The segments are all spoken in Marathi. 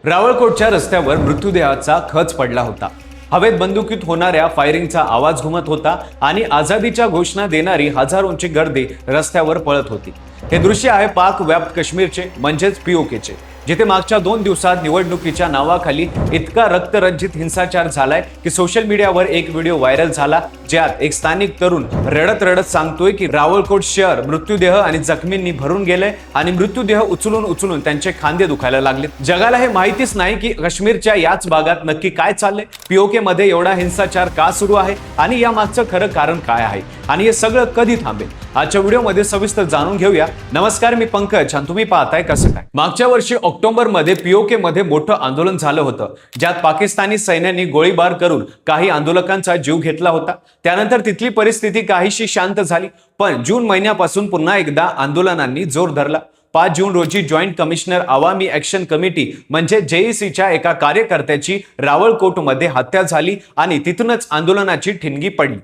रावळकोटच्या रस्त्यावर मृत्यूदेहाचा खच पडला होता। हवेत बंदुकीत होणाऱ्या फायरिंगचा आवाज घुमत होता आणि आझादीच्या घोषणा देणारी हजारोंची गर्दी रस्त्यावर पळत होती। हे दृश्य आहे पाक व्याप्त काश्मीरचे म्हणजेच पीओकेचे, जिथे मागच्या 2 दिवसात निवडणुकीच्या नावाखाली इतका रक्तरंजित हिंसाचार झालाय की सोशल मीडियावर एक व्हिडिओ व्हायरल झाला, ज्यात एक स्थानिक तरुण रडत रडत सांगतोय की रावळकोट शहर मृत्यूदेह आणि जखमींनी भरून गेलंय आणि मृत्यूदेह उचलून त्यांचे खांदे दुखायला लागले। जगाला हे माहितीच नाही की काश्मीरच्या याच भागात नक्की काय चाललंय, पीओके मध्ये एवढा हिंसाचार का सुरू आहे आणि या मागचं खरं कारण काय आहे आणि हे सगळं कधी थांबेल, आजच्या व्हिडिओमध्ये सविस्तर जाणून घेऊया। नमस्कार, मी पंकज आणि तुम्ही पाहताय कसं काय। मागच्या वर्षी ऑक्टोबर मध्ये पीओके मध्ये मोठं आंदोलन झालं होतं, ज्यात पाकिस्तानी सैन्याने गोळीबार करून काही आंदोलकांचा जीव घेतला होता। त्यानंतर तिथली परिस्थिती काहीशी शांत झाली, पण जून महिन्यापासून पुन्हा एकदा आंदोलनांनी जोर धरला। 5 जून रोजी joint commissioner Awami action committee म्हणजे जेईसीच्या एका कार्यकर्त्याची रावळकोटमध्ये हत्या झाली आणि तिथूनच आंदोलनाची ठिणगी पडली।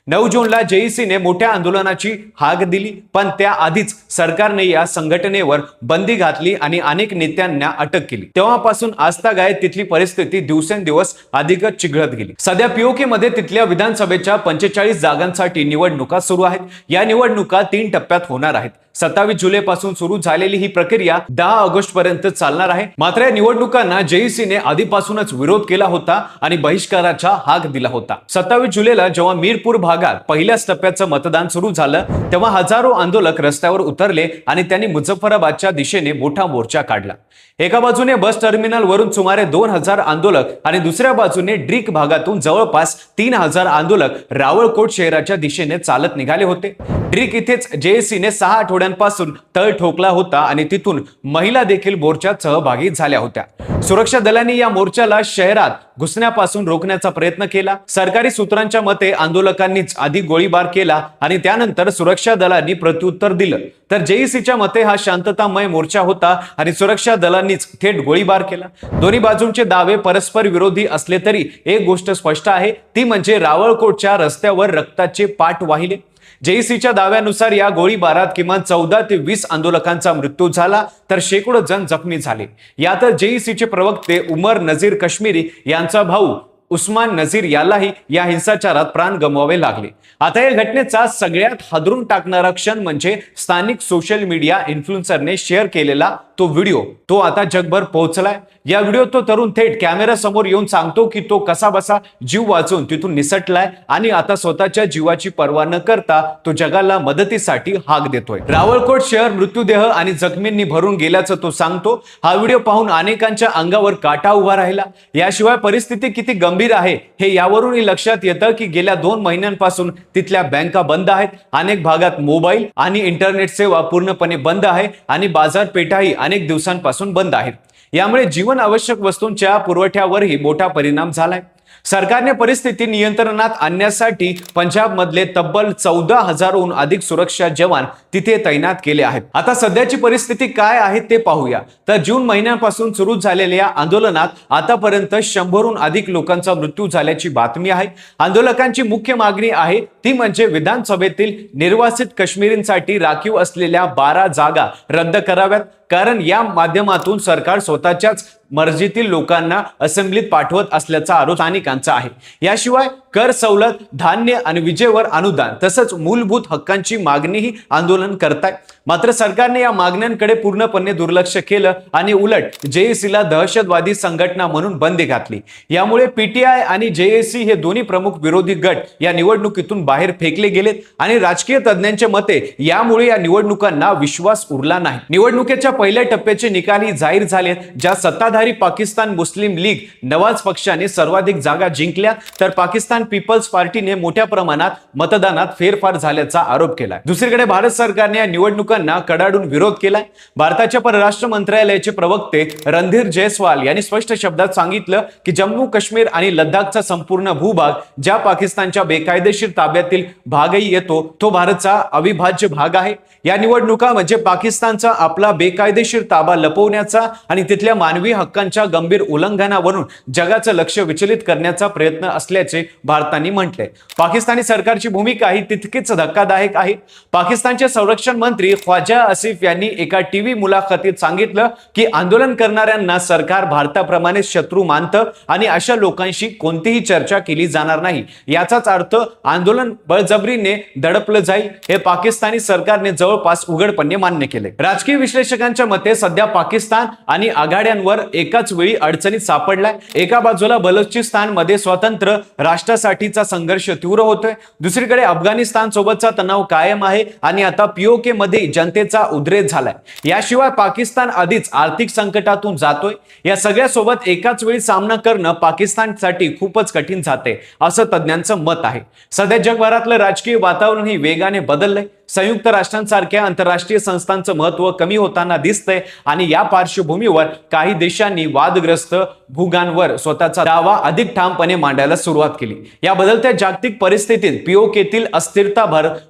9 जूनला जेईसीने मोठ्या आंदोलनाची हाक दिली, पण त्याआधीच सरकारने या संघटनेवर बंदी घातली आणि अनेक नेत्यांना अटक केली। तेव्हापासून आजतागायत तिथली परिस्थिती दिवसेंदिवस अधिकच चिघळत गेली। सध्या पीओके मध्ये तिथल्या विधानसभेच्या 45 जागांसाठी निवडणुका सुरू आहेत। या निवडणुका 3 टप्प्यात होणार आहेत। 27 जुलै पासून सुरू झालेली ही प्रक्रिया 10 ऑगस्ट पर्यंत चालणार आहे। मात्र या निवडणुकांना जेईसीने आधीपासूनच विरोध केला होता आणि बहिष्काराचा हाक दिला होता। 27 जुलैला जेव्हा मीरपूर भागात पहिल्याच टप्प्याचं मतदान सुरू झालं, तेव्हा हजारो आंदोलक रस्त्यावर उतरले आणि त्यांनी मुझफ्फराबादच्या दिशेने मोठा मोर्चा काढला। एका बाजूने बस टर्मिनल वरून सुमारे 2000 आंदोलक आणि दुसऱ्या बाजूने ड्रीक भागातून जवळपास 3000 आंदोलक रावळकोट शहराच्या दिशेने चालत निघाले होते। ड्रीक इथेच जेएसीने 6 आठवड्यांपासून तळ ठोकला होता आणि तिथून महिला देखील मोर्चात सहभागी झाल्या होत्या। सुरक्षा दलांनी या मोर्चाला शहरात घुसण्यापासून रोखण्याचा प्रयत्न केला। सरकारी सूत्रांच्या मते आंदोलकांनीच आधी गोळीबार केला आणि त्यानंतर सुरक्षा दलांनी प्रत्युत्तर दिलं, तर जेईसीच्या मते हा शांततामय मोर्चा होता आणि सुरक्षा दलांनीच थेट गोळीबार केला। दोन्ही बाजूंचे दावे परस्पर विरोधी असले तरी एक गोष्ट स्पष्ट आहे, ती म्हणजे रावळकोटच्या रस्त्यावर रक्ताचे पाट वाहिले। जेईसीच्या दाव्यानुसार या गोळीबारात किमान 14 ते 20 आंदोलकांचा मृत्यू झाला, तर शेकडो जण जखमी झाले। यात जेईसीचे प्रवक्ते उमर नजीर काश्मीरी यांचा भाऊ उस्मान नजीर यालाही या हिंसाचारात प्राण गमवावे लागले। आता या घटनेचा सगळ्यात हादरून टाकणारा क्षण म्हणजे स्थानिक सोशल मीडिया इन्फ्लुएन्सरने शेअर केलेला तो व्हिडिओ। तो आता जगभर पोहोचलाय। या व्हिडिओत तो तरुण थेट कॅमेरा समोर येऊन सांगतो की तो कसा बसा जीव वाचून तिथून निसटलाय आणि आता स्वतःच्या जीवाची पर्वा न करता तो जगाला मदतीसाठी हाक देतोय। रावळकोट शहर मृत्यूदेह आणि जखमींनी भरून गेल्याचं तो सांगतो। हा व्हिडिओ पाहून अनेकांच्या अंगावर काटा उभा राहिला। याशिवाय परिस्थिती किती गंभीर आहे हे यावरूनही लक्षात येतं की गेल्या 2 महिन्यांपासून तिथल्या बँका बंद आहेत, अनेक भागात मोबाईल आणि इंटरनेट सेवा पूर्णपणे बंद आहे आणि बाजारपेठाही अनेक दिवसांपासून बंद आहेत। यामुळे जीवन आवश्यक वस्तूंच्या पुरवठ्यावरही मोठा परिणाम झालाय। सरकारने परिस्थिती नियंत्रणात आणण्यासाठी पंजाब मधले तब्बल 14,000हून अधिक सुरक्षा जवान तिथे तैनात केले आहेत। आता सध्याची परिस्थिती काय आहे ते पाहूया। तर जून महिन्यापासून सुरू झालेल्या आंदोलनात आतापर्यंत 100हून अधिक लोकांचा मृत्यू झाल्याची बातमी आहे। आंदोलकांची मुख्य मागणी आहे ती म्हणजे विधानसभेतील निर्वासित काश्मीरींसाठी राखीव असलेल्या 12 जागा रद्द कराव्यात, कारण या माध्यमातून सरकार स्वतःच्याच मर्जीतील लोकांना असेंब्लीत पाठवत असल्याचा आरोप स्थानिकांचा आहे। याशिवाय कर सवलत, धान्य आणि विजेवर अनुदान तसंच मूलभूत हक्कांची मागणीही आंदोलन करताय। मात्र सरकारने या मागण्यांकडे पूर्णपणे दुर्लक्ष केलं आणि उलट जेएसीला दहशतवादी संघटना म्हणून बंदी घातली। यामुळे पीटीआय आणि जेएसी हे दोन्ही प्रमुख विरोधी गट या निवडणुकीतून बाहेर फेकले गेलेत आणि राजकीय तज्ञांच्या मते यामुळे या निवडणुकांना विश्वास उरला नाही। निवडणुकीच्या पहिल्या टप्प्याचे निकालही जाहीर झालेत, ज्या सत्ताधारी पाकिस्तान मुस्लिम लीग नवाज पक्षाने सर्वाधिक जागा जिंकल्या, तर पाकिस्तान पीपल्स पार्टीने मोठ्या प्रमाणात मतदानात फेरफार झाल्याचा आरोप केलाय। दुसरीकडे भारत सरकारने या निवडणुकांना कडाडून विरोध केलाय। भारताच्या परराष्ट्र मंत्रालयाचे प्रवक्ते रणधीर जयस्वाल यांनी स्पष्ट शब्दात सांगितलं की जम्मू काश्मीर आणि लडाखचा संपूर्ण भूभाग ज्या पाकिस्तानच्या बेकायदेशीर ताब्यातील भागही येतो, तो भारताचा अविभाज्य भाग आहे। या निवडणुका म्हणजे पाकिस्तानचा आपला बेकायदेशीर ताबा लपवण्याचा आणि तिथल्या मानवी हक्कांच्या गंभीर उल्लंघनावरून जगाचं लक्ष विचलित करण्याचा प्रयत्न असल्याचे भारताने म्हटले. पाकिस्तानी सरकारची भूमिका ही तितकीच धक्कादायक आहे. पाकिस्तानचे संरक्षण मंत्री ख्वाजा आसिफ यांनी एका टीव्ही मुलाखतीत सांगितलं की आंदोलन करणाऱ्यांना सरकार भारताप्रमाणे शत्रू मानतं आणि अशा लोकांशी कोणतीही चर्चा केली जाणार नाही. याचाच अर्थ आंदोलन बळजबरीने दडपलं जाईल हे पाकिस्तानी सरकारने जवळपास उघडपणे मान्य केले. राजकीय विश्लेषकांच्या मते सध्या पाकिस्तान आणि आघाड्यांवर एकाच वेळी अडचणीत सापडलाय. एका बाजूला बलुचिस्तान मध्ये स्वतंत्र राष्ट्रासाठीचा संघर्ष तीव्र होतोय, दुसरीकडे अफगाणिस्तान सोबतचा तणाव कायम आहे आणि आता पीओके मध्ये जनतेचा उद्रेक झालाय. याशिवाय पाकिस्तान आधीच आर्थिक संकटातून जातोय. या सगळ्या सोबत एकाच वेळी सामना करणं पाकिस्तानसाठी खूपच कठीण जाते असं तज्ञांचं मत आहे. सध्या जगभरातलं राजकीय वातावरण ही वेगाने बदललंय. संयुक्त राष्ट्रांसारख्या आंतरराष्ट्रीय संस्थांचं महत्व कमी होताना दिसतंय आणि या पार्श्वभूमीवर काही देशांनी वादग्रस्त भूगांवर स्वतःचा दावा अधिक ठामपणे मांडायला सुरुवात केली. या बदलत्या जागतिक परिस्थितीत पीओकेतील अस्थिरता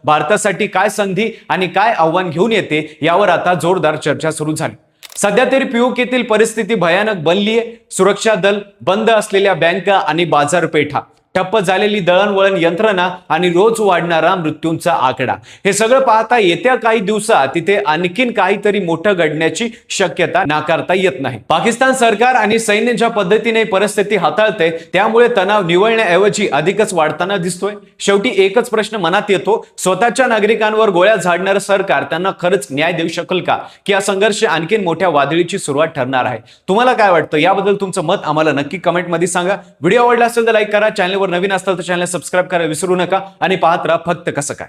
भारतासाठी काय संधी आणि काय आव्हान घेऊन येते यावर आता जोरदार चर्चा सुरू झाली. सध्या तरी पीओकेतील परिस्थिती भयानक बनलीये. सुरक्षा दल, बंद असलेल्या बँका आणि बाजारपेठा, ठप्प झालेली दळणवळण यंत्रणा आणि रोज वाढणारा मृत्यूंचा आकडा, हे सगळं पाहता येत्या काही दिवसात तिथे आणखीन काहीतरी मोठं घडण्याची शक्यता नाकारता येत नाही. पाकिस्तान सरकार आणि सैन्य ज्या पद्धतीने परिस्थिती हाताळते त्यामुळे तणाव निवळण्याऐवजी अधिकच वाढताना दिसतोय. शेवटी एकच प्रश्न मनात येतो, स्वतःच्या नागरिकांवर गोळ्या झाडणारं सरकार त्यांना खरंच न्याय देऊ शकेल का, की हा संघर्ष आणखीन मोठ्या वादळीची सुरुवात ठरणार आहे? तुम्हाला काय वाटतं याबद्दल तुमचं मत आम्हाला नक्की कमेंटमध्ये सांगा. व्हिडिओ आवडला असेल तर लाईक करा, चॅनलवर नवीन असताल तर चॅनल सबस्क्राइब करायला विसरू नका आणि पाहत राहा फक्त कसं काय.